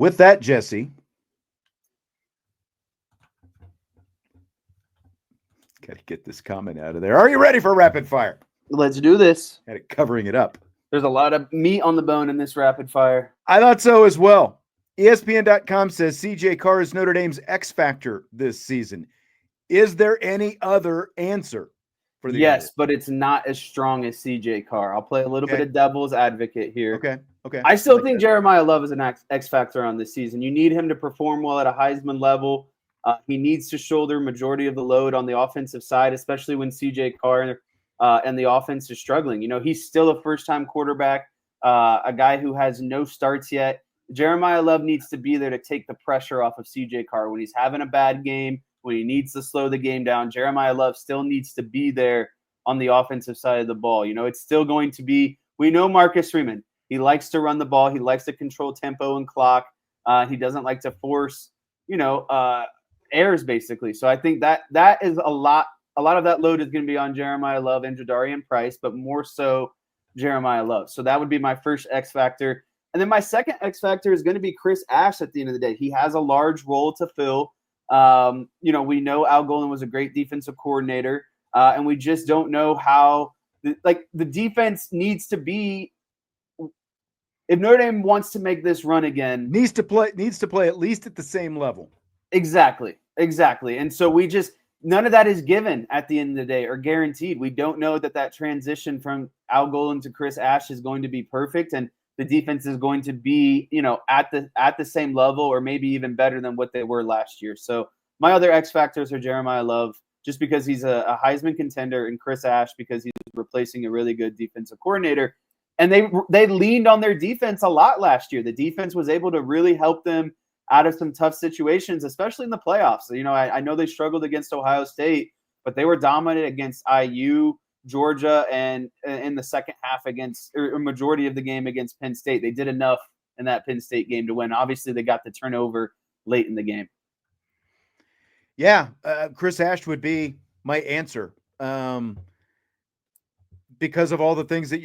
With that, Jesse, got to get this comment out of there. Are you ready for rapid fire? Let's do this. Had it covering it up. There's a lot of meat on the bone in this rapid fire. I thought so as well. ESPN.com says CJ Carr is Notre Dame's X-factor this season. Is there any other answer for the Yes, but it's not as strong as CJ Carr. I'll play a little bit of devil's advocate here. Okay. I still think Jeremiah Love is an X-factor on this season. You need him to perform well at a Heisman level. He needs to shoulder majority of the load on the offensive side, especially when CJ Carr and the offense is struggling. You know, he's still a first-time quarterback, a guy who has no starts yet. Jeremiah Love needs to be there to take the pressure off of CJ Carr when he's having a bad game, when he needs to slow the game down. Jeremiah Love still needs to be there on the offensive side of the ball. You know, it's still going to be – we know Marcus Freeman. He likes to run the ball. He likes to control tempo and clock. He doesn't like to force, errors basically. So I think that is a lot of that load is going to be on Jeremiah Love and Jadarian Price, but more so Jeremiah Love. So that would be my first X factor. And then my second X factor is going to be Chris Ash at the end of the day. He has a large role to fill. We know Al Golden was a great defensive coordinator, and we just don't know how the defense needs to be. If Notre Dame wants to make this run again, needs to play at least at the same level. Exactly. And so none of that is given at the end of the day or guaranteed. We don't know that transition from Al Golden to Chris Ash is going to be perfect, and the defense is going to be, at the same level or maybe even better than what they were last year. So my other X factors are Jeremiah Love, just because he's a Heisman contender, and Chris Ash because he's replacing a really good defensive coordinator. And they leaned on their defense a lot last year. The defense was able to really help them out of some tough situations, especially in the playoffs. So, I know they struggled against Ohio State, but they were dominant against IU, Georgia, and in the second half against or majority of the game against Penn State. They did enough in that Penn State game to win. Obviously, they got the turnover late in the game. Yeah, Chris Ash would be my answer. Because of all the things that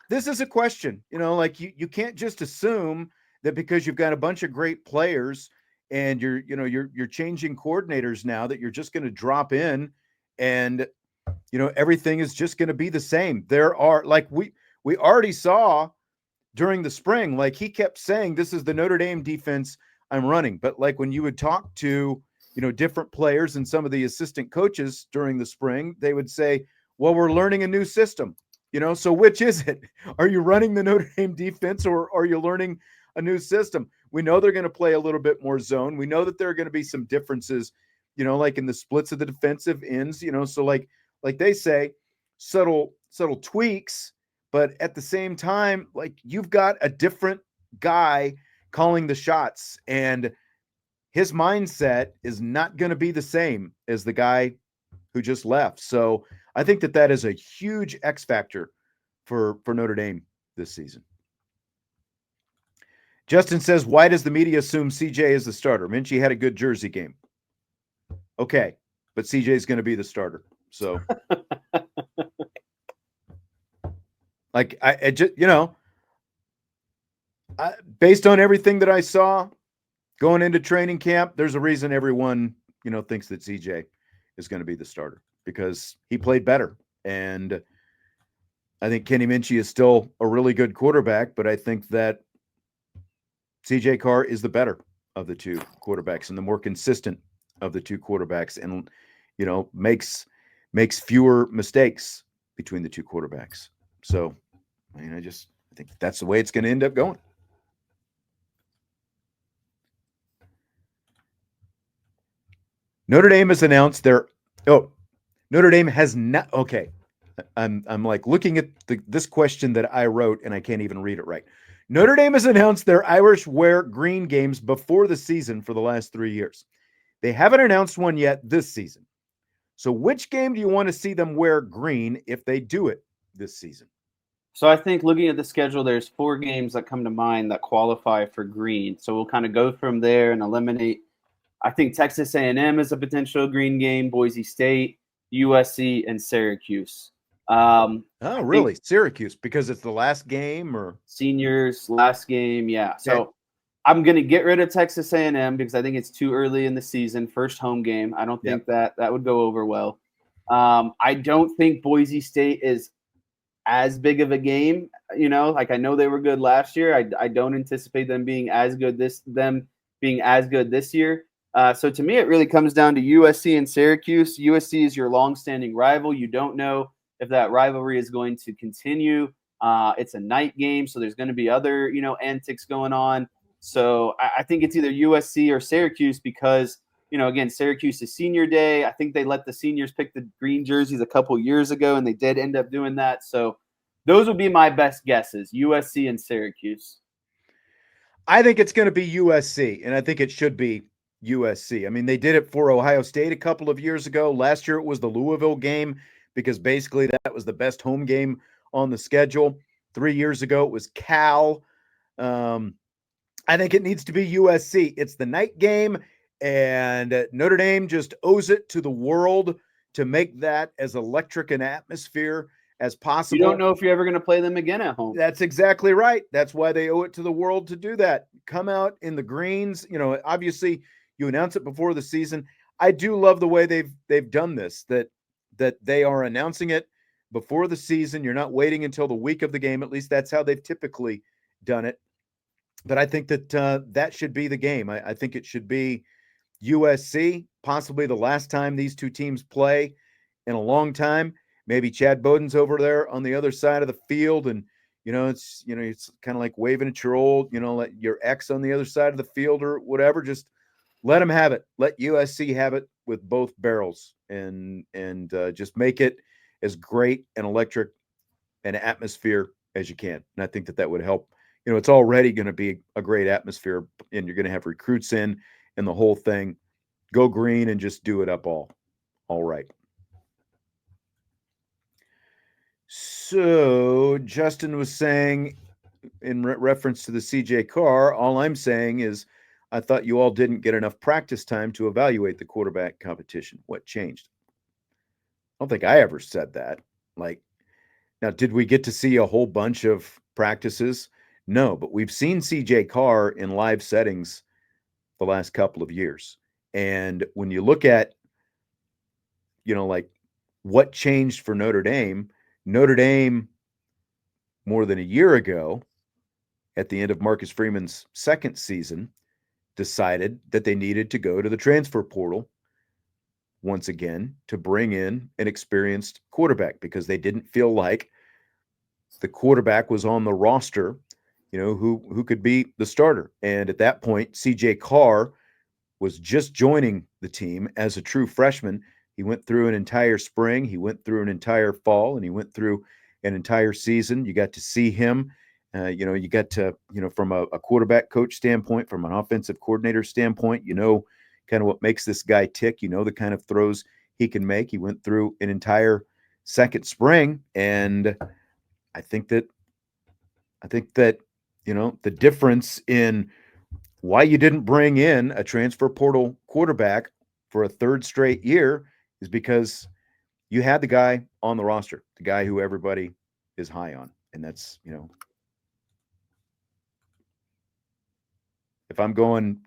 this is a question. You can't just assume that because you've got a bunch of great players and you're changing coordinators now that you're just going to drop in and everything is just going to be the same. There are we already saw during the spring, he kept saying this is the Notre Dame defense I'm running, but when you would talk to different players and some of the assistant coaches during the spring, they would say, well, we're learning a new system, so which is it? Are you running the Notre Dame defense or are you learning a new system? We know they're going to play a little bit more zone. We know that there are going to be some differences, in the splits of the defensive ends, so like they say, subtle tweaks, but at the same time, you've got a different guy calling the shots and his mindset is not going to be the same as the guy who just left. So I think that is a huge X factor for Notre Dame this season. Justin says, why does the media assume CJ is the starter? Minchie had a good Jersey game. Okay, but CJ is going to be the starter. So, based on everything that I saw going into training camp, there's a reason everyone, thinks that CJ is going to be the starter because he played better. And I think Kenny Minchie is still a really good quarterback, but I think that CJ Carr is the better of the two quarterbacks and the more consistent of the two quarterbacks and, makes fewer mistakes between the two quarterbacks. So, I think that's the way it's going to end up going. Notre Dame has announced Notre Dame has not. Okay. I'm looking at this question that I wrote and I can't even read it right. Notre Dame has announced their Irish wear green games before the season for the last 3 years. They haven't announced one yet this season. So which game do you want to see them wear green if they do it this season? So I think looking at the schedule, there's 4 games that come to mind that qualify for green. So we'll kind of go from there and eliminate. I think Texas A&M is a potential green game, Boise State, USC, and Syracuse. Oh, really? Syracuse, because it's the last game, or seniors last game? Yeah. So okay. I'm going to get rid of Texas A&M because I think it's too early in the season. First home game. I don't think Yep. that would go over well. I don't think Boise State is as big of a game. Like I know they were good last year. I don't anticipate them being as good this year. So to me, it really comes down to USC and Syracuse. USC is your longstanding rival. You don't know if that rivalry is going to continue. It's a night game, so there's going to be other antics going on. So I think it's either USC or Syracuse because again, Syracuse's senior day. I think they let the seniors pick the green jerseys a couple years ago, and they did end up doing that. So those would be my best guesses: USC and Syracuse. I think it's going to be USC, and I think it should be USC. I mean, they did it for Ohio State a couple of years ago. Last year it was the Louisville game because basically that was the best home game on the schedule. 3 years ago it was Cal. I think it needs to be USC. It's the night game, and Notre Dame just owes it to the world to make that as electric an atmosphere as possible. You don't know if you're ever going to play them again at home. That's exactly right. That's why they owe it to the world to do that. Come out in the greens. Obviously you announce it before the season. I do love the way they've done this, that they are announcing it before the season. You're not waiting until the week of the game. At least that's how they've typically done it. But I think that that should be the game. I think it should be USC, possibly the last time these two teams play in a long time. Maybe Chad Bowden's over there on the other side of the field, and it's kind of like waving at your old, like your ex on the other side of the field or whatever. Just let them have it. Let USC have it with both barrels, and just make it as great and electric an atmosphere as you can. And I think that would help. It's already going to be a great atmosphere, and you're going to have recruits in and the whole thing. Go green and just do it up all right. So Justin was saying, in reference to the CJ Carr, all I'm saying is I thought you all didn't get enough practice time to evaluate the quarterback competition. What changed? I don't think I ever said that. Now, did we get to see a whole bunch of practices? No, but we've seen CJ Carr in live settings the last couple of years. And when you look at, what changed for Notre Dame more than a year ago, at the end of Marcus Freeman's second season, decided that they needed to go to the transfer portal once again to bring in an experienced quarterback because they didn't feel like the quarterback was on the roster, who could be the starter. And at that point, CJ Carr was just joining the team as a true freshman. He went through an entire spring, he went through an entire fall, and he went through an entire season. You got to see him. You got to, from a quarterback coach standpoint, from an offensive coordinator standpoint, kind of what makes this guy tick, the kind of throws he can make. He went through an entire second spring, and I think that the difference in why you didn't bring in a transfer portal quarterback for a third straight year is because you had the guy on the roster, the guy who everybody is high on. And that's, if I'm going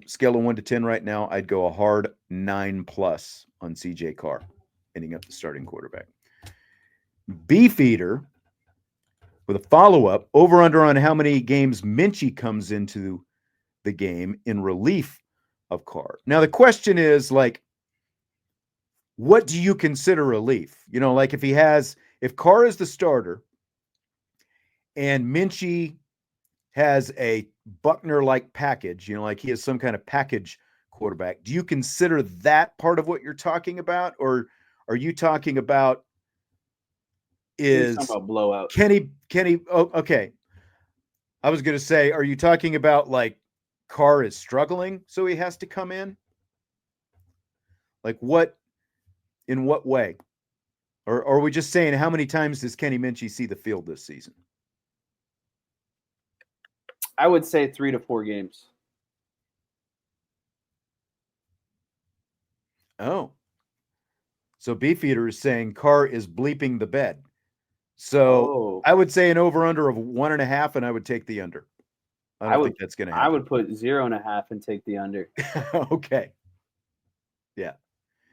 scale of 1 to 10 right now, I'd go a hard 9+ on CJ Carr, ending up the starting quarterback. Beefeater with a follow-up, over under on how many games Minchie comes into the game in relief of Carr. Now the question is, what do you consider relief? If Carr is the starter and Minchie has a Buckner-like package, he has some kind of package quarterback, do you consider that part of what you're talking about? Or are you talking about blowout? Kenny, oh, okay. I was going to say, are you talking about Carr is struggling, so he has to come in? In what way? Or are we just saying, how many times does Kenny Minchie see the field this season? I would say 3 to 4 games. Oh. So Beefeater is saying Carr is bleeping the bed. So Oh, I would say an over-under of 1.5, and I would take the under. I don't think that's going to I happen. would put 0.5 and take the under. Okay. Yeah.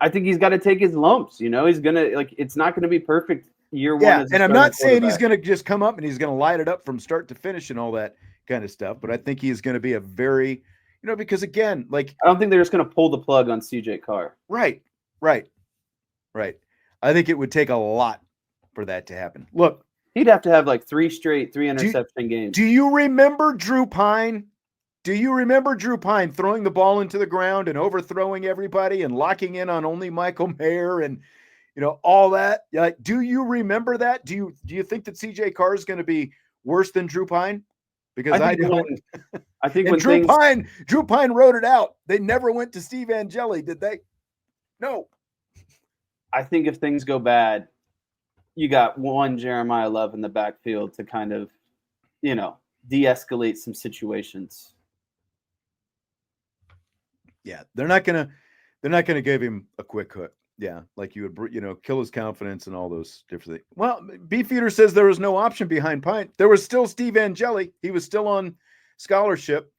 I think he's got to take his lumps. You know, he's gonna it's not going to be perfect year one. Yeah, As a and I'm starting not saying he's quarterback. going to just come up and he's going to light it up from start to finish and all that kind of stuff. But I think he is going to be a very, because again, like I don't think they're just going to pull the plug on CJ Carr. right. I think it would take a lot for that to happen. Look, He'd have to have like 3 interception games. do you remember Drew Pine? Do you remember Drew Pine throwing the ball into the ground and overthrowing everybody and locking in on only Michael Mayer and all that? Like, do you remember that? Do you think that CJ Carr is going to be worse than Drew Pine? Because I don't. I think and when Drew Pine wrote it out. They never went to Steve Angeli, did they? No. I think if things go bad, you got one Jeremiah Love in the backfield to kind of, de-escalate some situations. Yeah, they're not gonna give him a quick hook. Yeah, like you would, kill his confidence and all those different things. Well, Beefeater says there was no option behind Pine. There was still Steve Angeli. He was still on scholarship.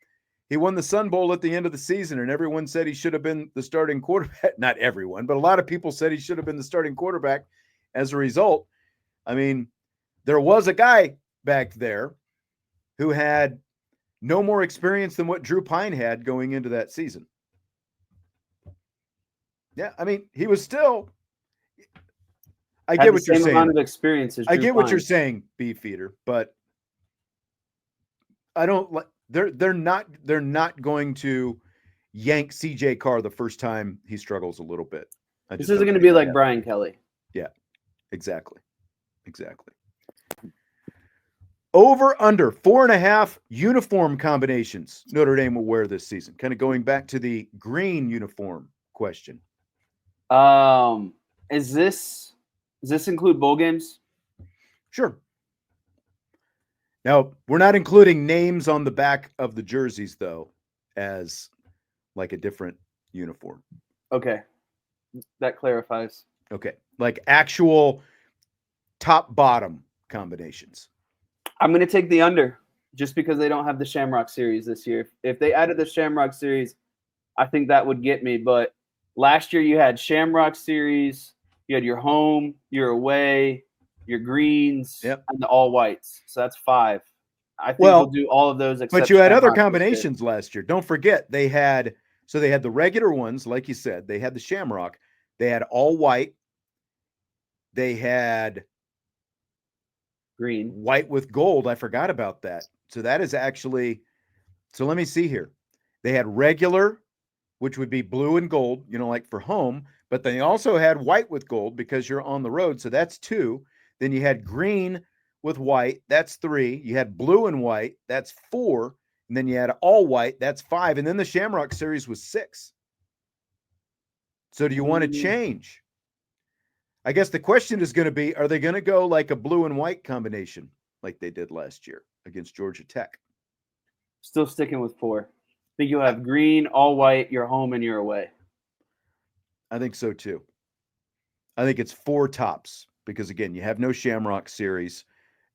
He won the Sun Bowl at the end of the season, and everyone said he should have been the starting quarterback. Not everyone, but a lot of people said he should have been the starting quarterback as a result. I mean, there was a guy back there who had no more experience than what Drew Pine had going into that season. Yeah, I mean, he was still. I get what you're saying. Amount of experience as Drew I get what Pine. you're saying, Beefeater, but I don't like. They're not going to yank CJ Carr the first time he struggles a little bit. This isn't going to be like Brian Kelly. Yeah, exactly. Over under 4.5 uniform combinations Notre Dame will wear this season. Kind of going back to the green uniform question. Does this include bowl games? Sure. Now, we're not including names on the back of the jerseys, though, as like a different uniform. Okay. That clarifies. Okay. Like actual top-bottom combinations. I'm going to take the under just because they don't have the Shamrock Series this year. If they added the Shamrock Series, I think that would get me. But last year you had Shamrock Series, you had your home, your away, your greens, and the all whites. So that's 5. I think we'll do all of those. But you had other combinations last year. Don't forget they had the regular ones, like you said. They had the Shamrock. They had all white. They had green, white with gold. I forgot about that. So that is actually. So let me see here. They had regular, which would be blue and gold, like for home. But they also had white with gold because you're on the road. So that's 2. Then you had green with white. That's 3. You had blue and white. That's 4. And then you had all white. That's 5. And then the Shamrock Series was 6. So do you want to change? I guess the question is going to be, are they going to go like a blue and white combination like they did last year against Georgia Tech? Still sticking with 4. I think you'll have green, all white, your home, and your away. I think so too. I think it's 4 tops because, again, you have no Shamrock Series,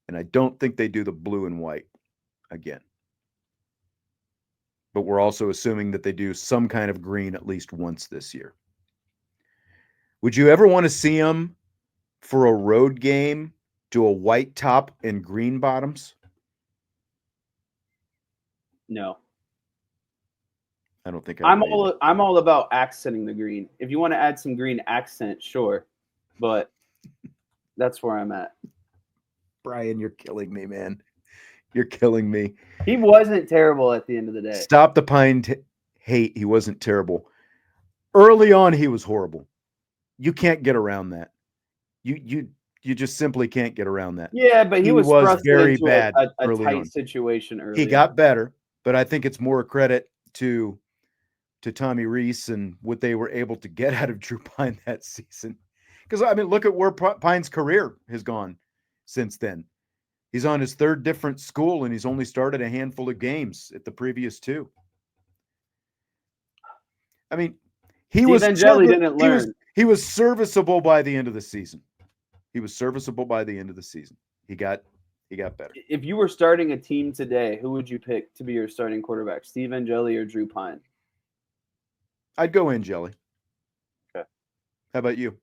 and I don't think they do the blue and white again. But we're also assuming that they do some kind of green at least once this year. Would you ever want to see them for a road game do a white top and green bottoms? No. I don't think I'm all about accenting the green. If you want to add some green accent, sure. But that's where I'm at. Brian, you're killing me, man. You're killing me. He wasn't terrible at the end of the day. Stop the Pine hate. He wasn't terrible. Early on, he was horrible. You can't get around that. You just simply can't get around that. Yeah, but he was very bad a early tight on. Situation early. He got better, but I think it's more credit to Tommy Rees and what they were able to get out of Drew Pine that season. Because, I mean, look at where Pine's career has gone since then. He's on his 3rd different school, and he's only started a handful of games at the previous 2. I mean, Steve Angeli didn't learn. He was serviceable by the end of the season. He got better. If you were starting a team today, who would you pick to be your starting quarterback? Steve Angeli or Drew Pine? I'd go Angeli. Okay. How about you?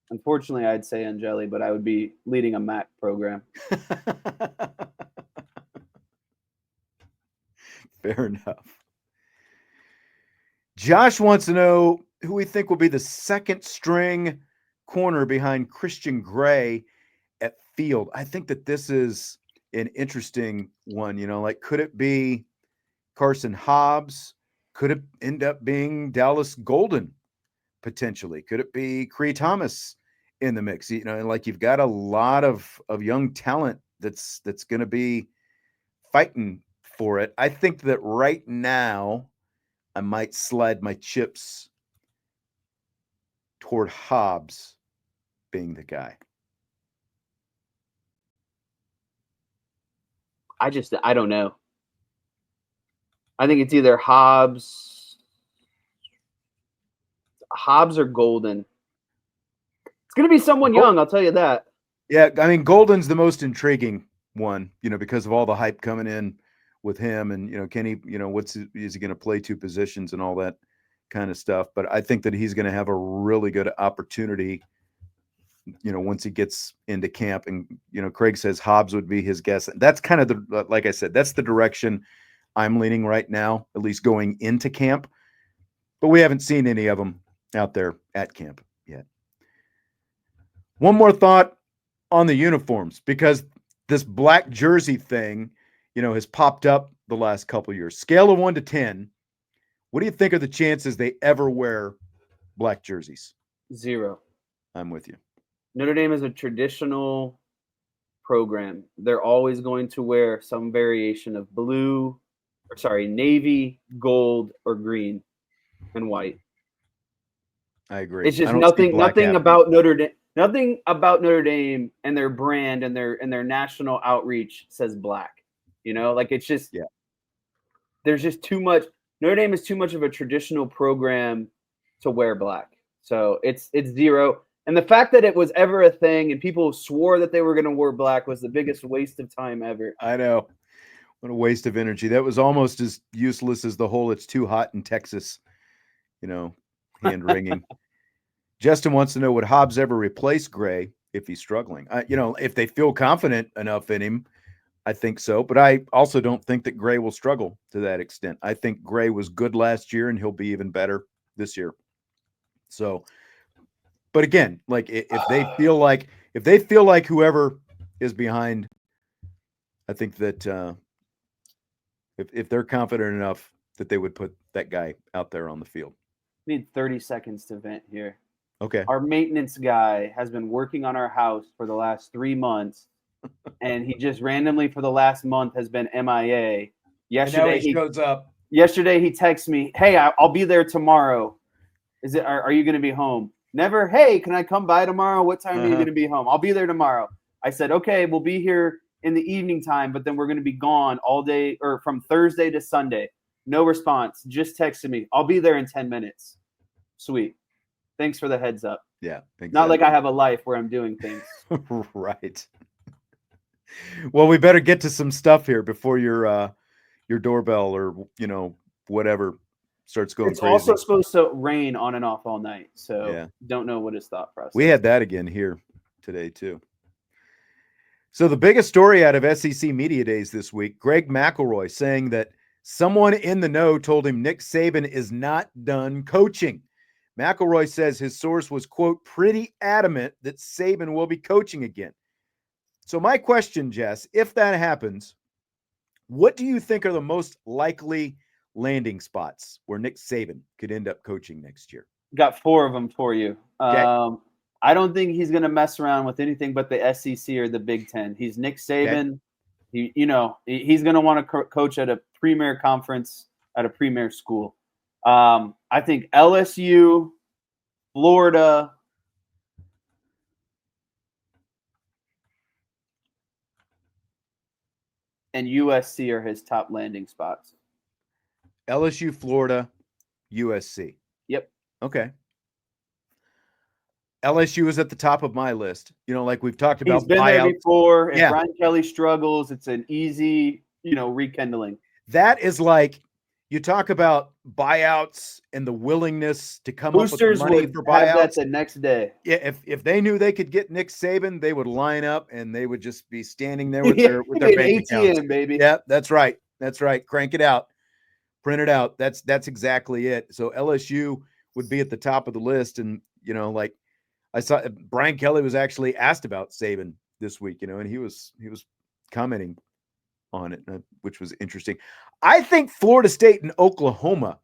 Unfortunately, I'd say Angeli, but I would be leading a MAC program. Fair enough. Josh wants to know who we think will be the second string corner behind Christian Gray at field. I think that this is an interesting one. Like, could it be Carson Hobbs? Could it end up being Dallas Golden potentially? Could it be Cree Thomas in the mix? And like, you've got a lot of young talent that's going to be fighting for it. I think that right now I might slide my chips toward Hobbs being the guy. I don't know. I think it's either Hobbs or Golden. It's going to be someone young, I'll tell you that. Yeah, I mean, Golden's the most intriguing one, because of all the hype coming in with him, and can he, is he going to play two positions and all that kind of stuff? But I think that he's going to have a really good opportunity, once he gets into camp. And Craig says Hobbs would be his guess. That's kind of like I said, that's the direction I'm leaning right now, at least going into camp. But we haven't seen any of them out there at camp yet. One more thought on the uniforms, because this black jersey thing, has popped up the last couple of years. Scale of 1 to 10. What do you think are the chances they ever wear black jerseys? 0. I'm with you. Notre Dame is a traditional program. They're always going to wear some variation of navy, gold, or green and white. I agree. It's just nothing about Notre Dame. Nothing about Notre Dame and their brand and their national outreach says black. Like, it's just, there's just too much. Notre Dame is too much of a traditional program to wear black. So it's 0. And the fact that it was ever a thing and people swore that they were going to wear black was the biggest waste of time ever. I know. What a waste of energy. That was almost as useless as the whole "it's too hot in Texas," hand wringing. Justin wants to know, would Hobbs ever replace Gray if he's struggling? If they feel confident enough in him, I think so. But I also don't think that Gray will struggle to that extent. I think Gray was good last year and he'll be even better this year. So, but again, like, if they feel like whoever is behind, I think that if they're confident enough that they would put that guy out there on the field. I need 30 seconds to vent here. Okay. Our maintenance guy has been working on our house for the last 3 months, and he just randomly for the last month has been MIA. Yesterday he goes up. Yesterday he texts me, "Hey, I'll be there tomorrow. Are you going to be home?" Never, "Hey, can I come by tomorrow? What time are you going to be home?" "I'll be there tomorrow." I said, "Okay, we'll be here in the evening time, but then we're going to be gone all day, or from Thursday to Sunday." No response. Just texted me, "I'll be there in 10 minutes. Sweet. Thanks for the heads up." Yeah. Exactly. Not like I have a life where I'm doing things. Right. Well, we better get to some stuff here before your doorbell or whatever starts going It's crazy. also supposed to rain on and off all night, so don't know what his thought process. We had that again here today too. So the biggest story out of SEC Media Days this week, Greg McElroy saying that someone in the know told him Nick Saban is not done coaching. McElroy says his source was, quote, pretty adamant that Saban will be coaching again. So my question, Jess, if that happens, what do you think are the most likely landing spots where Nick Saban could end up coaching next year? Got 4 of them for you. Okay. I don't think he's going to mess around with anything but the SEC or the Big Ten. He's Nick Saban. Okay. He's going to want to coach at a premier conference, at a premier school. I think LSU, Florida, and USC are his top landing spots. LSU, Florida, USC. Yep. Okay. LSU is at the top of my list. Like we've talked about. He's been buyouts. there before. If Yeah. Brian Kelly struggles, it's an easy, rekindling. That is like, you talk about buyouts and the willingness to come Boosters up with money would for have that buyouts. the next day. Yeah, if they knew they could get Nick Saban, they would line up and they would just be standing there with their bank accounts. ATM, baby. Yeah, that's right. That's right. Crank it out. Print it out. That's exactly it. So LSU would be at the top of the list. And, like I saw Brian Kelly was actually asked about Saban this week, and he was commenting on it, which was interesting. I think Florida State and Oklahoma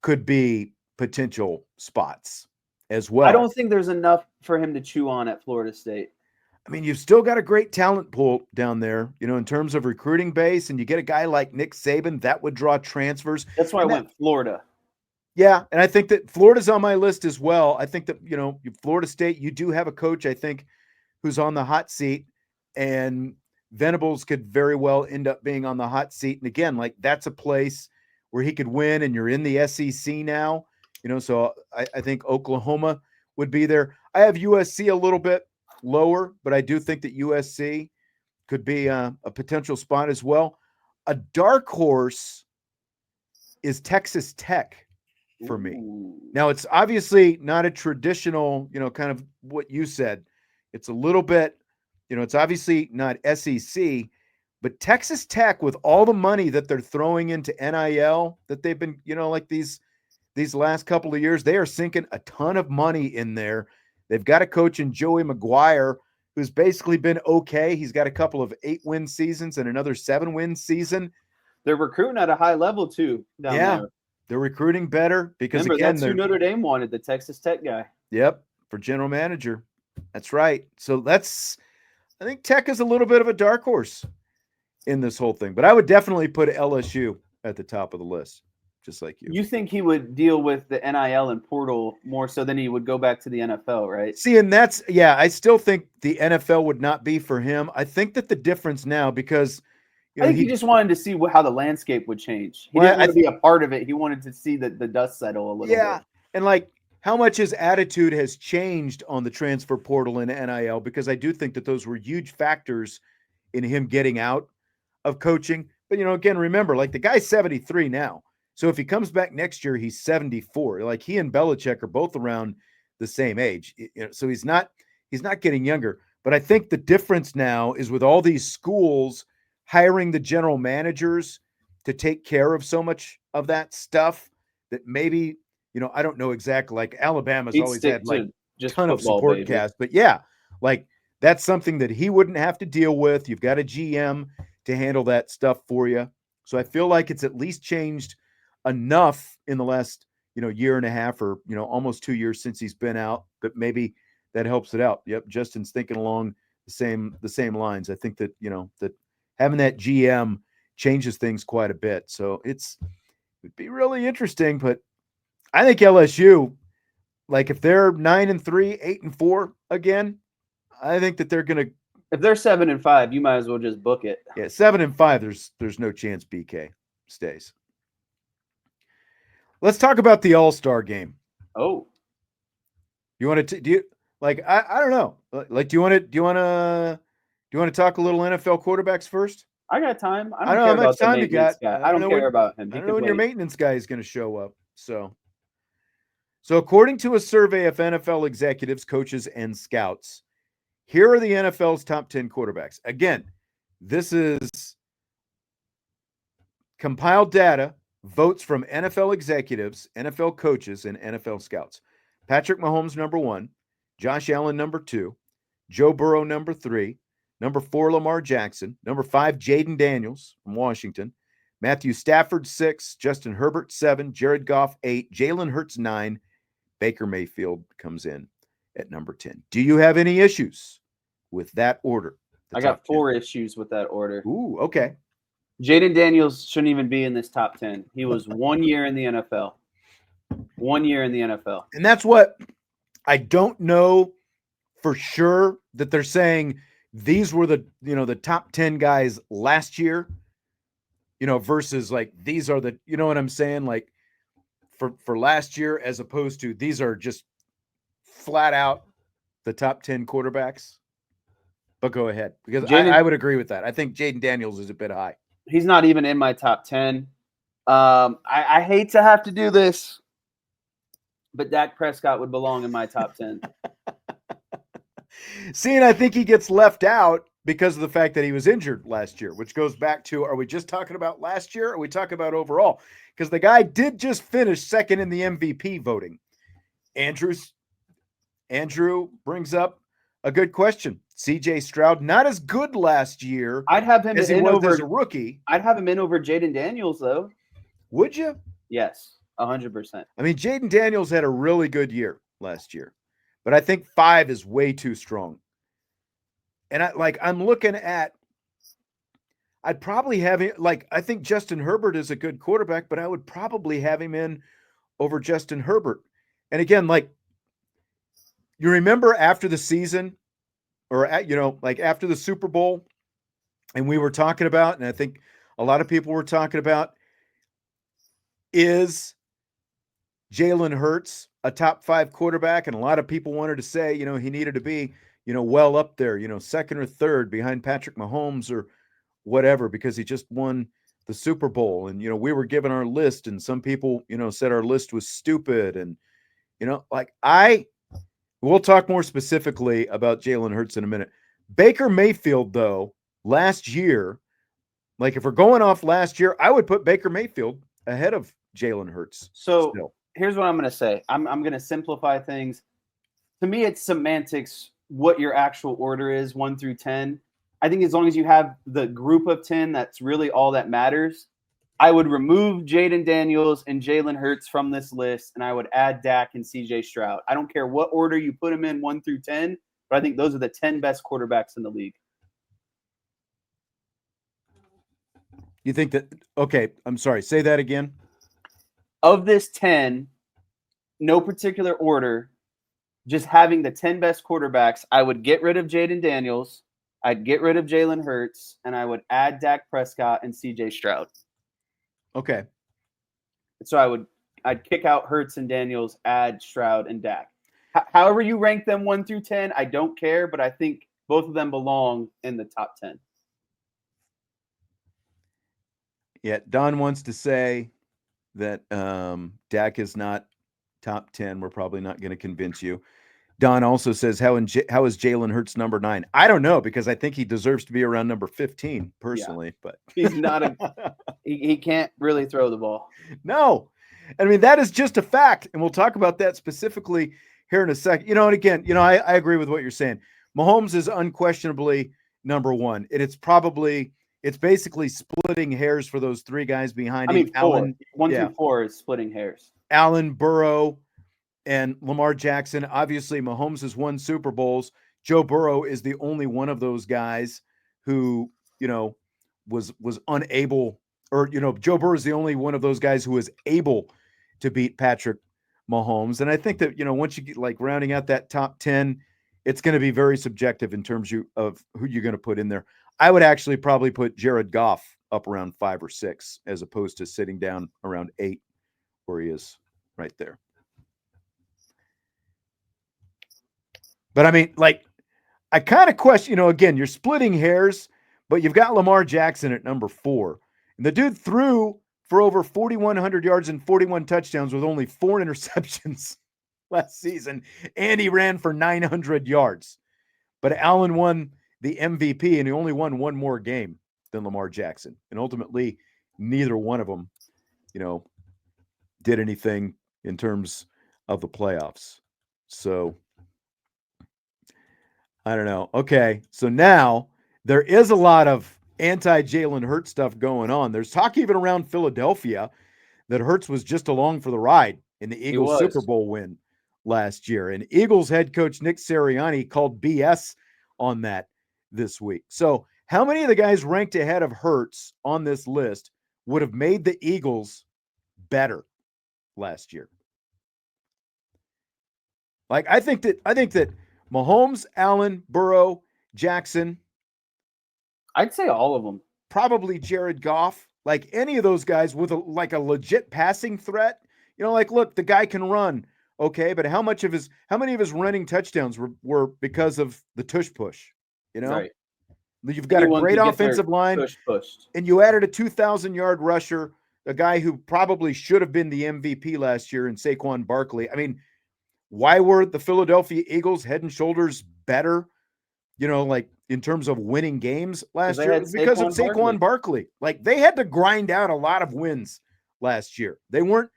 could be potential spots as well. I don't think there's enough for him to chew on at Florida State. I mean, you've still got a great talent pool down there, in terms of recruiting base, and you get a guy like Nick Saban that would draw transfers. That's why I went Florida. Yeah, and I think that Florida's on my list as well. I think that, Florida State, you do have a coach, I think, who's on the hot seat, and Venables could very well end up being on the hot seat. And again, like that's a place where he could win, and you're in the SEC now, so I think Oklahoma would be there. I have USC a little bit lower, but I do think that USC could be a potential spot as well. A dark horse is Texas Tech for me. Ooh. Now, it's obviously not a traditional, kind of what you said. It's a little bit, it's obviously not SEC, but Texas Tech, with all the money that they're throwing into NIL, that they've been, like these last couple of years, they are sinking a ton of money in there. They've got a coach in Joey McGuire who's basically been okay. He's got a couple of 8-win seasons and another 7-win season. They're recruiting at a high level too down there. They're recruiting better because, remember, again, that's who Notre Dame wanted, the Texas Tech guy. Yep, for general manager. That's right. So I think Tech is a little bit of a dark horse in this whole thing, but I would definitely put LSU at the top of the list, just like you. You think he would deal with the NIL and portal more so than he would go back to the NFL, right? See, and I still think the NFL would not be for him. I think that the difference now, because I think he just wanted to see how the landscape would change. He didn't want to be a part of it. He wanted to see the dust settle a little bit. Yeah, and like how much his attitude has changed on the transfer portal and NIL, because I do think that those were huge factors in him getting out of coaching. But, again, remember, like the guy's 73 now. So if he comes back next year, he's 74. Like he and Belichick are both around the same age. So he's not getting younger. But I think the difference now is with all these schools hiring the general managers to take care of so much of that stuff that maybe, I don't know exactly, like Alabama's always had like just a ton of support cast, but like that's something that he wouldn't have to deal with. You've got a GM to handle that stuff for you. So I feel like it's at least changed enough in the last, year and a half or, almost 2 years since he's been out, but maybe that helps it out. Yep. Justin's thinking along the same lines. I think that, that having that GM changes things quite a bit. So it'd be really interesting, but I think LSU, like if they're 9-3, 8-4 again, I think that they're going to, if they're 7-5, you might as well just book it. Yeah. 7-5. There's no chance BK stays. Let's talk about the All-Star game. Oh, you want to, do you like, I don't know. Like, do you want to talk a little NFL quarterbacks first? I got time. I don't know how much time you got. I don't care about him. I don't know when your maintenance guy is going to show up. So according to a survey of NFL executives, coaches, and scouts, here are the NFL's top 10 quarterbacks. Again, this is compiled data, votes from NFL executives, NFL coaches, and NFL scouts. Patrick Mahomes, number 1. Josh Allen, number 2. Joe Burrow, number 3. Number 4, Lamar Jackson. Number 5, Jaden Daniels from Washington. Matthew Stafford, 6. Justin Herbert, 7. Jared Goff, 8. Jalen Hurts, 9. Baker Mayfield comes in at number 10. Do you have any issues with that order? I got 4 issues with that order. Ooh, okay. Jaden Daniels shouldn't even be in this top 10. He was 1 year in the NFL. 1 year in the NFL. And that's what I don't know for sure that they're saying these were the, the top 10 guys last year, versus like these are the, you know what I'm saying? Like for last year, as opposed to these are just flat out the top 10 quarterbacks? But go ahead, because I would agree with that. I think Jaden Daniels is a bit high. He's not even in my top 10. I hate to have to do this, but Dak Prescott would belong in my top 10. See, and I think he gets left out because of the fact that he was injured last year, which goes back to, are we just talking about last year or are we talking about overall? Because the guy did just finish second in the MVP voting. Andrew brings up a good question. CJ Stroud, not as good last year. I'd have him as he in was over as a rookie. I'd have him in over Jaden Daniels, though. Would you? Yes, 100%. I mean, Jaden Daniels had a really good year last year, but I think 5 is way too strong. And I'm looking at, I'd probably have him, I think Justin Herbert is a good quarterback, but I would probably have him in over Justin Herbert. And again, you remember after the season, or after the Super Bowl, and we were talking about, and I think a lot of people were talking about, is Jalen Hurts a top 5 quarterback? And a lot of people wanted to say, he needed to be, well up there, second or third behind Patrick Mahomes or whatever, because he just won the Super Bowl. And, we were given our list, and some people, said our list was stupid. And, we'll talk more specifically about Jalen Hurts in a minute. Baker Mayfield, though, last year, if we're going off last year, I would put Baker Mayfield ahead of Jalen Hurts. So still. Here's what I'm going to say. I'm going to simplify things. To me, it's semantics what your actual order is, 1 through 10. I think as long as you have the group of 10, that's really all that matters. I would remove Jaden Daniels and Jalen Hurts from this list, and I would add Dak and CJ Stroud. I don't care what order you put them in, 1 through 10, but I think those are the 10 best quarterbacks in the league. You think that – okay, I'm sorry. Say that again. Of this 10, no particular order, just having the 10 best quarterbacks, I would get rid of Jaden Daniels, I'd get rid of Jalen Hurts, and I would add Dak Prescott and CJ Stroud. Okay. So I'd kick out Hurts and Daniels, add Stroud and Dak. However you rank them 1 through 10, I don't care, but I think both of them belong in the top 10. Yeah, Don wants to say that Dak is not top 10. We're probably not going to convince you. Don also says, how is Jalen Hurts number 9? I don't know, because I think he deserves to be around number 15 personally. Yeah. But he's not he can't really throw the ball. No. I mean, that is just a fact. And we'll talk about that specifically here in a second. And again, I agree with what you're saying. Mahomes is unquestionably number 1. And it's basically splitting hairs for those 3 guys behind him. 1 through 4 is splitting hairs. Allen, Burrow, and Lamar Jackson. Obviously, Mahomes has won Super Bowls. Joe Burrow is the only one of those guys who, was unable, or, Joe Burrow is the only one of those guys who was able to beat Patrick Mahomes. And I think that, once you get rounding out that top 10, it's going to be very subjective in terms of who you're going to put in there. I would actually probably put Jared Goff up around 5 or 6, as opposed to sitting down around 8 where he is right there. But I mean, I kind of question, again, you're splitting hairs, but you've got Lamar Jackson at number 4. And the dude threw for over 4,100 yards and 41 touchdowns with only 4 interceptions last season. And he ran for 900 yards. But Allen won the MVP, and he only won 1 more game than Lamar Jackson. And ultimately, neither one of them, did anything in terms of the playoffs. So I don't know. Okay, so now there is a lot of anti-Jalen Hurts stuff going on. There's talk even around Philadelphia that Hurts was just along for the ride in the Eagles Super Bowl win last year. And Eagles head coach Nick Sirianni called BS on that this week. So how many of the guys ranked ahead of Hurts on this list would have made the Eagles better last year? I think that Mahomes, Allen, Burrow, Jackson. I'd say all of them. Probably Jared Goff. Any of those guys with a legit passing threat, Like, look, the guy can run. Okay, but how many of his running touchdowns were because of the tush push? Right. You've got a Anyone great could get their offensive line, pushed. and you added a 2,000-yard rusher, a guy who probably should have been the MVP last year in Saquon Barkley. I mean, why were the Philadelphia Eagles head and shoulders better, like in terms of winning games last They year? had It was because of Saquon Saquon Barkley. Like, they had to grind out a lot of wins last year. They weren't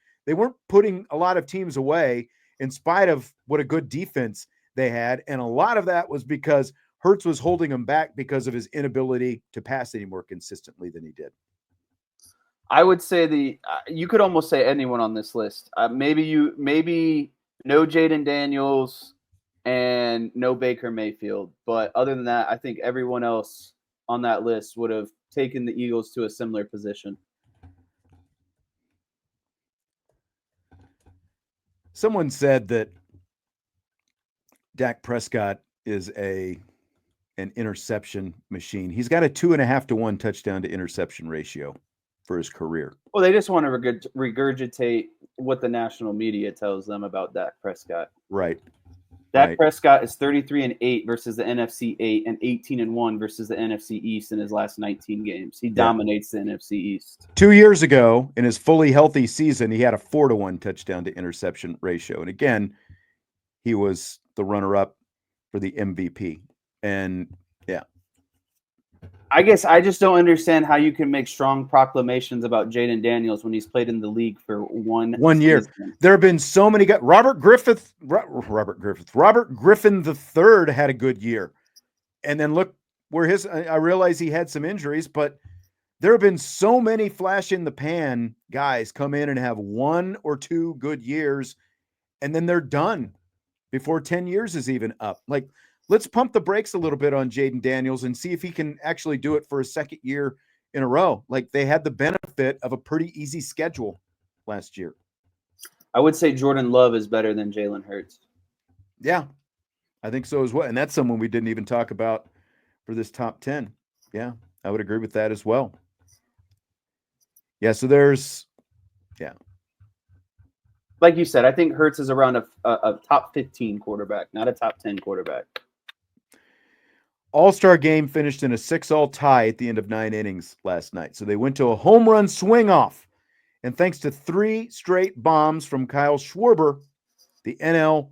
putting a lot of teams away in spite of what a good defense they had. And a lot of that was because Hurts was holding him back because of his inability to pass any more consistently than he did. I would say you could almost say anyone on this list. Maybe no Jaden Daniels and no Baker Mayfield. But other than that, I think everyone else on that list would have taken the Eagles to a similar position. Someone said that Dak Prescott is an interception machine. He's got a 2.5 to 1 touchdown to interception ratio for his career. Well, they just want to regurgitate what the national media tells them about Dak Prescott. Right. Dak Prescott is 33-8 versus the NFC 8 and 18-1 versus the NFC East in his last 19 games. He dominates the NFC East. 2 years ago, in his fully healthy season, he had a 4 to 1 touchdown to interception ratio. And again, he was the runner-up for the MVP. And I guess I just don't understand how you can make strong proclamations about Jaden Daniels when he's played in the league for one year. Season. There have been so many guys. Robert Griffin III had a good year. And then look where I realize he had some injuries, but there have been so many flash in the pan guys come in and have 1 or 2 good years, and then they're done before 10 years is even up. Like, let's pump the brakes a little bit on Jaden Daniels and see if he can actually do it for a second year in a row. Like, they had the benefit of a pretty easy schedule last year. I would say Jordan Love is better than Jalen Hurts. Yeah, I think so as well. And that's someone we didn't even talk about for this top 10. Yeah, I would agree with that as well. Yeah, so there's, like you said, I think Hurts is around a top 15 quarterback, not a top 10 quarterback. All-Star game finished in a 6-all tie at the end of 9 innings last night. So they went to a home run swing-off. And thanks to 3 straight bombs from Kyle Schwarber, the NL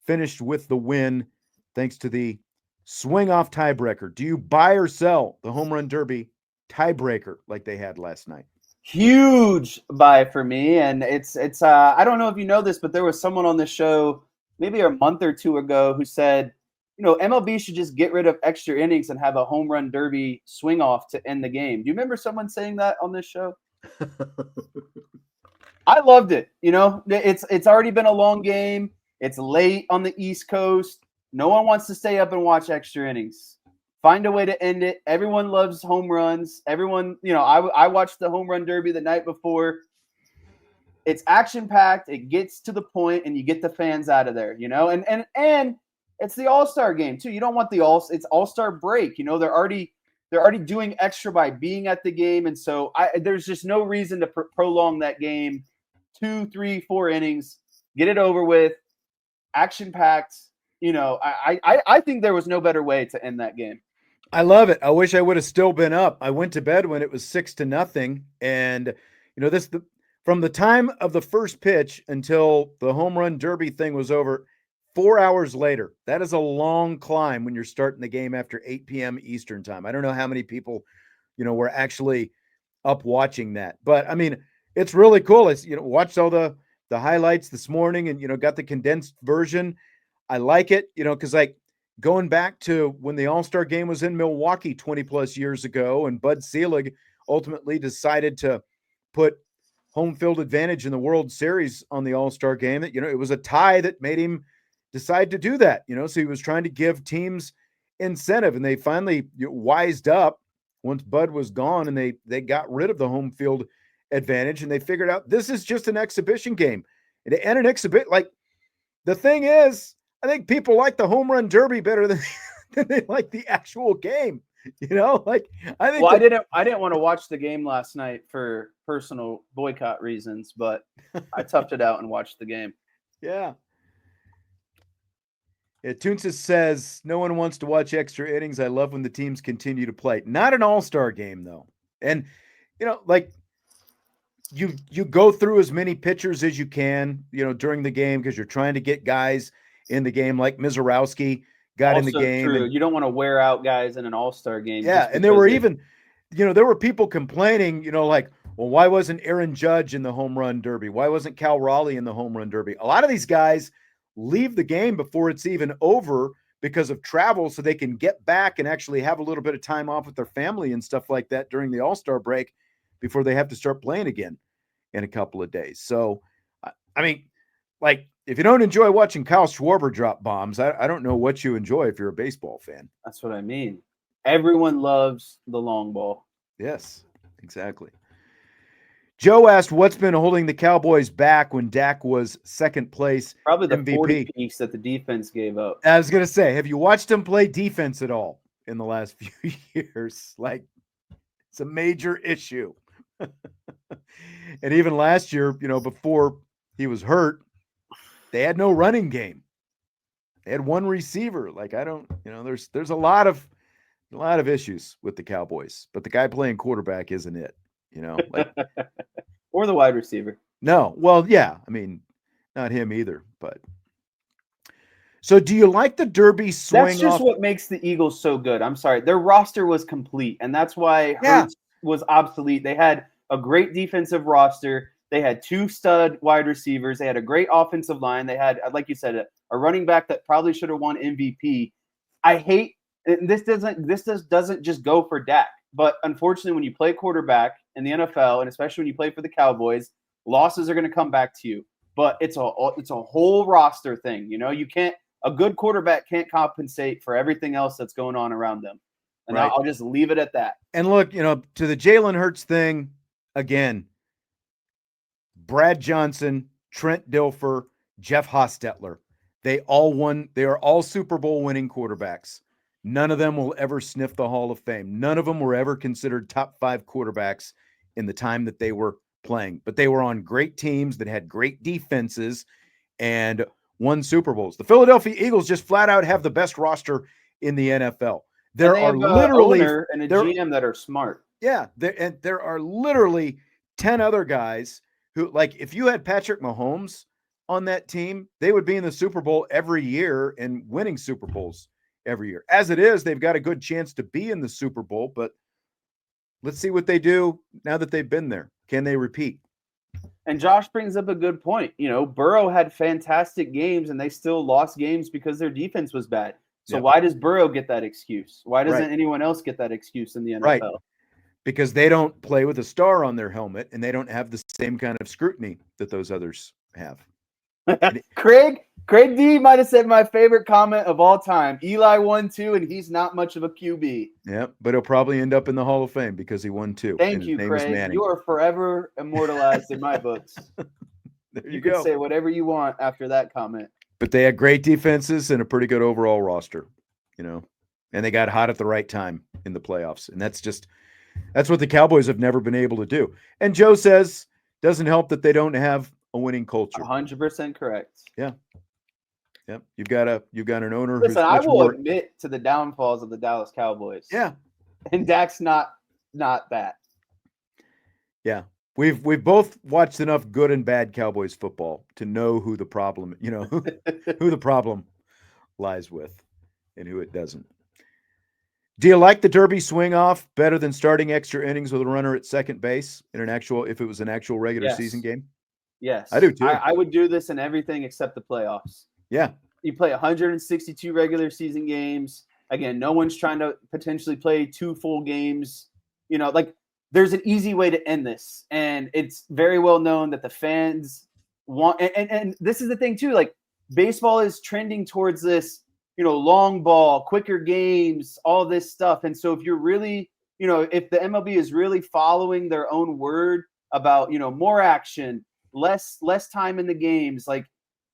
finished with the win thanks to the swing-off tiebreaker. Do you buy or sell the home run derby tiebreaker like they had last night? Huge buy for me. And it's I don't know if you know this, but there was someone on this show maybe a month or 2 ago who said, MLB should just get rid of extra innings and have a home run derby swing off to end the game. Do you remember someone saying that on this show? I loved it. It's already been a long game. It's late on the East Coast. No one wants to stay up and watch extra innings. Find a way to end it. Everyone loves home runs. Everyone, I watched the home run derby the night before. It's action-packed. It gets to the point, and you get the fans out of there, and it's the All-Star game too. You don't want it's All-Star break. They're already doing extra by being at the game, and so there's just no reason to prolong that game 2, 3, 4 innings. Get it over with. Action-packed. I think there was no better way to end that game. I love it. I wish I would have still been up. I went to bed when it was 6-0, and from the time of the first pitch until the home run derby thing was over, 4 hours later. That is a long climb when you're starting the game after 8 p.m. Eastern time. I don't know how many people, were actually up watching that. But, I mean, it's really cool. It's, watched all the highlights this morning and, got the condensed version. I like it, because, like, going back to when the All-Star game was in Milwaukee 20-plus years ago and Bud Selig ultimately decided to put home field advantage in the World Series on the All-Star game, that, it was a tie that made him decide to do that, so he was trying to give teams incentive, and they finally wised up once Bud was gone, and they got rid of the home field advantage, and they figured out this is just an exhibition game. And an exhibit, like, the thing is, I think people like the home run derby better than they like the actual game. Like I think. Well, I didn't want to watch the game last night for personal boycott reasons, but I toughed it out and watched the game. Yeah. Toonsis says no one wants to watch extra innings. I love when the teams continue to play. Not an all-star game though, and like you go through as many pitchers as you can, during the game because you're trying to get guys in the game like Mizorowski got in the game. True. You don't want to wear out guys in an all-star game. Yeah, and there were even, there were people complaining, like, well, why wasn't Aaron Judge in the home run derby? Why wasn't Cal Raleigh in the home run derby? A lot of these guys leave the game before it's even over because of travel so they can get back and actually have a little bit of time off with their family and stuff like that during the All-Star break before they have to start playing again in a couple of days. So, I mean, like, if you don't enjoy watching Kyle Schwarber drop bombs, I don't know what you enjoy if you're a baseball fan. That's what I mean. Everyone loves the long ball. Yes, exactly. Joe asked what's been holding the Cowboys back when Dak was second place Probably the MVP. 40 piece that the defense gave up. I was going to say, have you watched him play defense at all in the last few years? Like, it's a major issue. And even last year, before he was hurt, they had no running game. They had one receiver. Like, I don't, there's a lot of issues with the Cowboys, but the guy playing quarterback isn't it, like, or the wide receiver. No. Well, yeah. I mean, not him either, but so do you like the Derby swing? That's just what makes the Eagles so good. I'm sorry. Their roster was complete, and that's why Hurts was obsolete. They had a great defensive roster. They had 2 stud wide receivers. They had a great offensive line. They had, like you said, a running back that probably should have won MVP. I hate this doesn't just go for Dak, but unfortunately, when you play quarterback in the NFL, and especially when you play for the Cowboys, losses are going to come back to you. But it's a whole roster thing. A good quarterback can't compensate for everything else that's going on around them. And right. I'll just leave it at that. And look, to the Jalen Hurts thing, again, Brad Johnson, Trent Dilfer, Jeff Hostetler, they are all Super Bowl winning quarterbacks. None of them will ever sniff the Hall of Fame. None of them were ever considered top 5 quarterbacks in the time that they were playing. But they were on great teams that had great defenses and won Super Bowls. The Philadelphia Eagles just flat out have the best roster in the NFL. There are literally owner and a GM that are smart. Yeah, there are literally 10 other guys who, like, if you had Patrick Mahomes on that team, they would be in the Super Bowl every year and winning Super Bowls every year. As it is, they've got a good chance to be in the Super Bowl, but let's see what they do now that they've been there. Can they repeat? And Josh brings up a good point. Burrow had fantastic games and they still lost games because their defense was bad. So why does Burrow get that excuse? Why doesn't anyone else get that excuse in the NFL? Right. Because they don't play with a star on their helmet and they don't have the same kind of scrutiny that those others have. Craig D might have said my favorite comment of all time. Eli won 2 and he's not much of a QB. Yeah, but he'll probably end up in the Hall of Fame because he won 2. Thank you, Craig. You are forever immortalized in my books. There you can go. Say whatever you want after that comment. But they had great defenses and a pretty good overall roster, and they got hot at the right time in the playoffs. And that's what the Cowboys have never been able to do. And Joe says, doesn't help that they don't have a winning culture. 100% correct. Yeah. Yep. You've got an owner. Listen, I will admit to the downfalls of the Dallas Cowboys. Yeah. And Dak's not that. Yeah. We've both watched enough good and bad Cowboys football to know who the problem, who the problem lies with and who it doesn't. Do you like the Derby swing off better than starting extra innings with a runner at second base if it was an actual regular season game? Yes. I do too. I would do this in everything except the playoffs. Yeah. You play 162 regular season games. Again, no one's trying to potentially play 2 full games. There's an easy way to end this. And it's very well known that the fans want, and this is the thing too, like baseball is trending towards this, long ball, quicker games, all this stuff. And so if you're really, if the MLB is really following their own word about, more action, less time in the games, like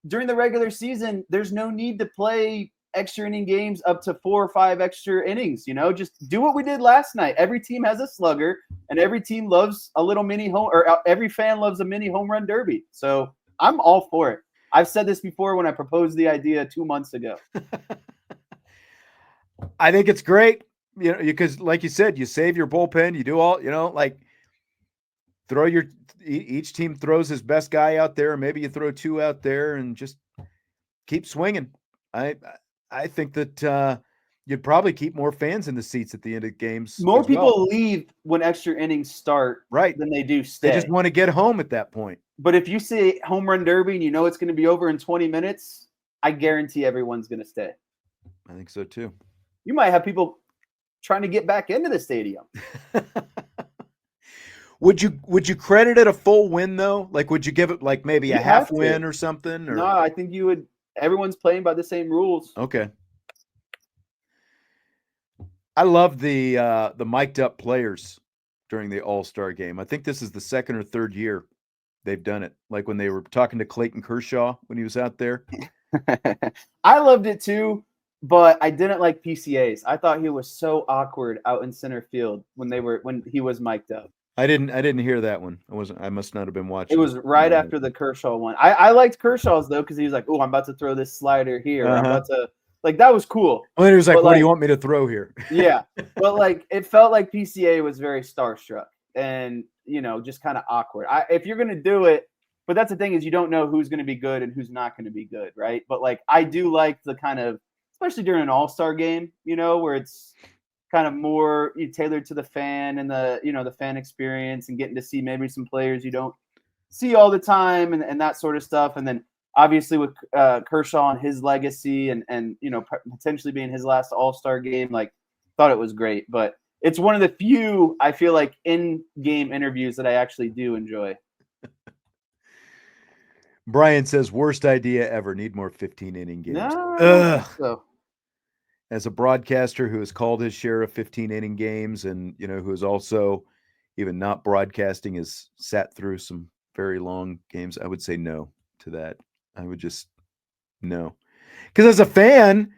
during the regular season, there's no need to play extra inning games up to 4 or 5 extra innings. Just do what we did last night. Every team has a slugger, and every team loves a little mini home, or every fan loves a mini home run derby. So I'm all for it. I've said this before when I proposed the idea 2 months ago. I think it's great, because like you said, you save your bullpen, you do all, like each team throws his best guy out there, maybe you throw 2 out there and just keep swinging. I think that you'd probably keep more fans in the seats at the end of games. More people leave when extra innings start, right, than they do stay. They just want to get home at that point. But if you say home run derby and it's going to be over in 20 minutes, I guarantee everyone's going to stay. I think so too. You might have people trying to get back into the stadium. Would you credit it a full win though? Like, would you give it like maybe a half win or something? Or? No, I think you would. Everyone's playing by the same rules. Okay. I love the mic'd up players during the All-Star game. I think this is the second or third year they've done it. Like when they were talking to Clayton Kershaw when he was out there. I loved it too, but I didn't like PCAs. I thought he was so awkward out in center field when he was mic'd up. I didn't hear that one. I must not have been watching. It was right after the Kershaw one. I liked Kershaw's though, because he was like, "Oh, I'm about to throw this slider here. I'm about to." Like, that was cool. Well, he was like, "What do you want me to throw here?" Yeah, but like it felt like PCA was very starstruck and just kind of awkward. If you're gonna do it, but that's the thing, is you don't know who's gonna be good and who's not gonna be good, right? But like I do like the kind of, especially during an All-Star game, where it's kind of more tailored to the fan and the fan experience, and getting to see maybe some players you don't see all the time and that sort of stuff. And then obviously with Kershaw and his legacy and potentially being his last All-Star game, like, thought it was great. But it's one of the few, I feel like, in-game interviews that I actually do enjoy. Brian says, worst idea ever. Need more 15-inning games. So. As a broadcaster who has called his share of 15-inning games and, who is also, even not broadcasting, has sat through some very long games, I would say no to that. I would just no. Because as a fan,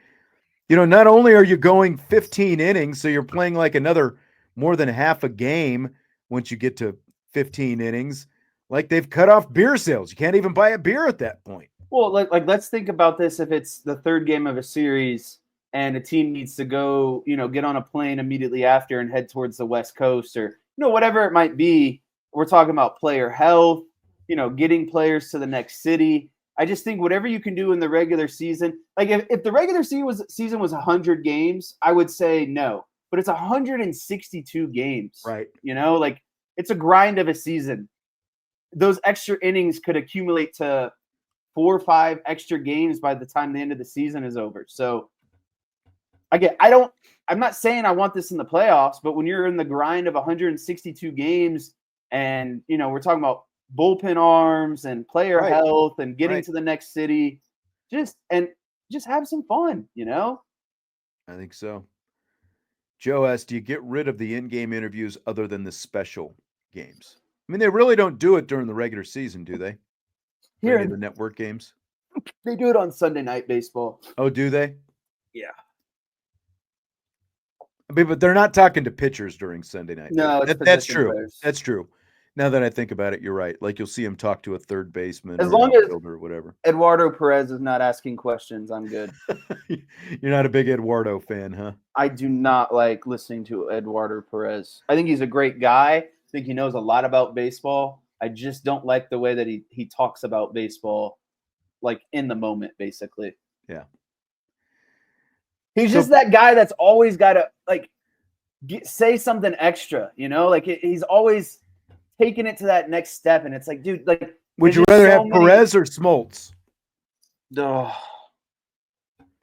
not only are you going 15 innings, so you're playing like another more than half a game once you get to 15 innings, like they've cut off beer sales. You can't even buy a beer at that point. Well, like let's think about this. If it's the third game of a series and a team needs to go, get on a plane immediately after and head towards the West Coast, or, whatever it might be, we're talking about player health, getting players to the next city. I just think whatever you can do in the regular season, like if the regular season was 100 games, I would say no, but it's 162 games, right? Like, it's a grind of a season. Those extra innings could accumulate to 4 or 5 extra games by the time the end of the season is over. So I'm not saying I want this in the playoffs, but when you're in the grind of 162 games and, we're talking about bullpen arms and player health and getting to the next city, just have some fun, I think so. Joe asked, do you get rid of the in-game interviews other than the special games? I mean, they really don't do it during the regular season, do they? Here in the network games. They do it on Sunday Night Baseball. Oh, do they? Yeah. I mean, but they're not talking to pitchers during Sunday night. No, that's true. players. That's true. Now that I think about it, you're right. Like, you'll see him talk to a third baseman, as long as or whatever. Eduardo Perez is not asking questions, I'm good. You're not a big Eduardo fan, huh? I do not like listening to Eduardo Perez. I think he's a great guy. I think he knows a lot about baseball. I just don't like the way that he talks about baseball, like, in the moment, basically. Yeah. He's just that guy that's always got to, like, say something extra, Like, he's always taking it to that next step, and it's like, dude, like, would you rather have Perez or Smoltz? Oh,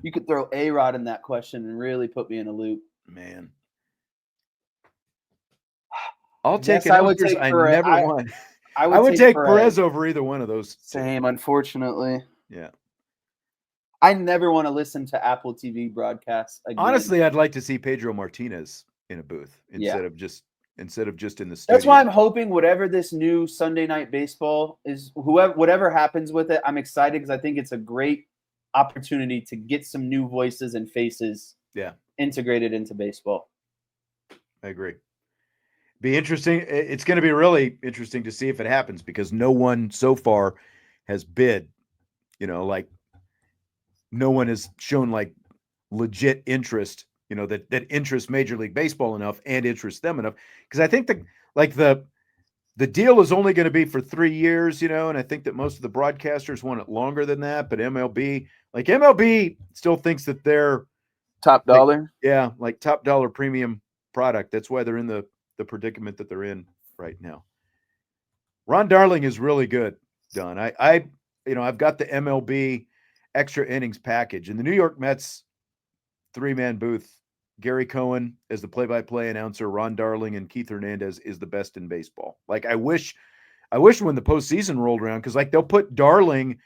you could throw A-Rod in that question and really put me in a loop. Man. I'll take it. I would take Perez. I would take Perez over either one of those. Same, unfortunately. Yeah. I never want to listen to Apple TV broadcasts again. Honestly, I'd like to see Pedro Martinez in a booth instead of just in the studio. That's why I'm hoping whatever this new Sunday Night Baseball is, whatever happens with it, I'm excited because I think it's a great opportunity to get some new voices and faces integrated into baseball. I agree. Be interesting. It's going to be really interesting to see if it happens because no one so far has bid, like no one has shown like legit interest, that interests Major League Baseball enough and interests them enough. Because I think the deal is only going to be for 3 years, and I think that most of the broadcasters want it longer than that. But MLB still thinks that they're top dollar. Like top dollar premium product. That's why they're in the predicament that they're in right now. Ron Darling is really good, Don. I've got the MLB extra innings package, and the New York Mets 3-man booth. Gary Cohen as the play-by-play announcer, Ron Darling and Keith Hernandez is the best in baseball. Like I wish when the postseason rolled around, because like they'll put Darling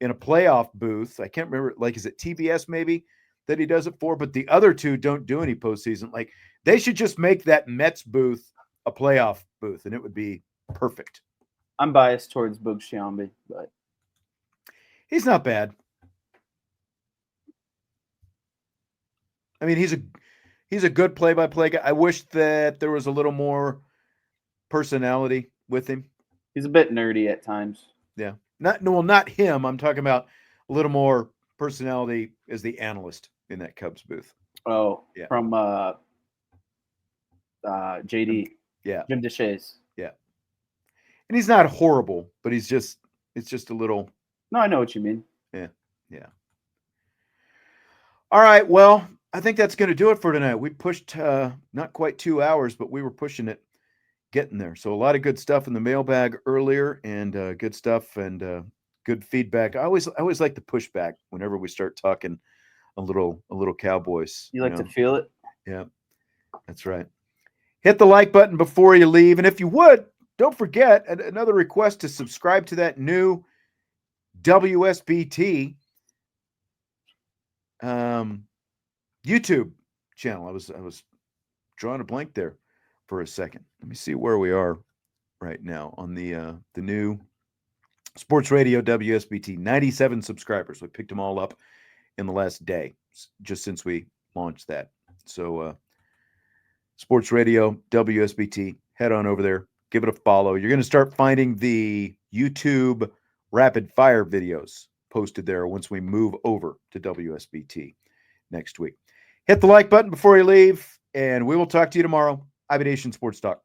in a playoff booth. I can't remember, like is it TBS maybe that he does it for? But the other two don't do any postseason. Like they should just make that Mets booth a playoff booth, and it would be perfect. I'm biased towards Boog Sciambi, but he's not bad. I mean, he's a good play-by-play guy. I wish that there was a little more personality with him. He's a bit nerdy at times. Yeah. Not him. I'm talking about a little more personality as the analyst in that Cubs booth. Oh, yeah. From JD. Yeah. Jim Deshaies. Yeah. And he's not horrible, but it's just a little. No, I know what you mean. Yeah. Yeah. All right. Well, I think that's going to do it for tonight. We pushed not quite 2 hours, but we were pushing it, getting there. So a lot of good stuff in the mailbag earlier, and good stuff and good feedback. I always like the pushback whenever we start talking a little Cowboys. You like to feel it? Yeah, that's right. Hit the like button before you leave, and if you would, don't forget another request to subscribe to that new WSBT YouTube channel. I was drawing a blank there for a second. Let me see where we are right now on the new Sports Radio WSBT. 97 subscribers. We picked them all up in the last day, just since we launched that. So Sports Radio WSBT, head on over there, give it a follow. You're going to start finding the YouTube rapid fire videos posted there once we move over to WSBT next week. Hit the like button before you leave, and we will talk to you tomorrow. IB Nation Sports Talk.